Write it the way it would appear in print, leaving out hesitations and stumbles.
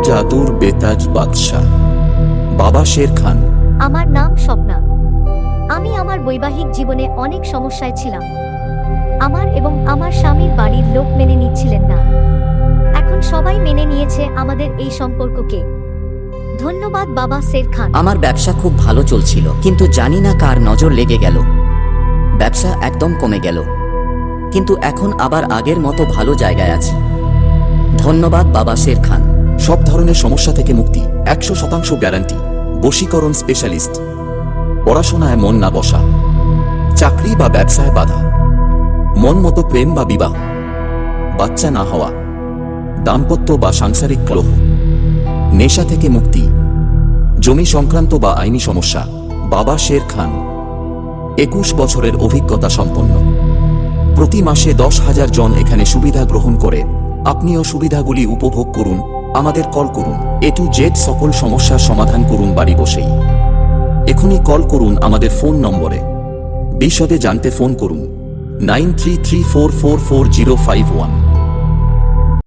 জাদুর বেতাজ বাদশাহ বাবা শের খান। আমার নাম স্বপ্না। আমি আমার বৈবাহিক জীবনে অনেক সমস্যায় ছিলাম। আমার এবং আমার স্বামীর বাড়ির লোক মেনে নিচ্ছিলেন না। এখন সবাই মেনে নিয়েছে আমাদের এই সম্পর্ককে। ধন্যবাদ বাবা শের খান। আমার ব্যবসা খুব ভালো চলছিল, কিন্তু জানি না কার নজর লেগে গেল, ব্যবসা একদম কমে গেল। কিন্তু এখন আবার আগের মতো ভালো জায়গায় আছি। ধন্যবাদ বাবা শের খান। সব ধরনের সমস্যা থেকে মুক্তি, 100% গ্যারান্টি। বশীকরণ স্পেশালিস্ট। পড়াশোনায় মন না বসা, চাকরি বা ব্যবসায় বাধা, মন মতো প্রেম বা বিবাহ, বাচ্চা না হওয়া, দাম্পত্য বা সাংসারিক কলহ, নেশা থেকে মুক্তি, জমি সংক্রান্ত বা আইনি সমস্যা। বাবা শের খান 21 বছরের অভিজ্ঞতা সম্পন্ন। প্রতি মাসে 10,000 জন এখানে সুবিধা গ্রহণ করে। আপনিও সুবিধাগুলি উপভোগ করুন। আমাদের কল করুন। A to Z সকল সমস্যার সমাধান করুন বাড়ি বসেই। এখনই কল করুন আমাদের ফোন নম্বরে। বিশদে জানতে ফোন করুন 9334444051।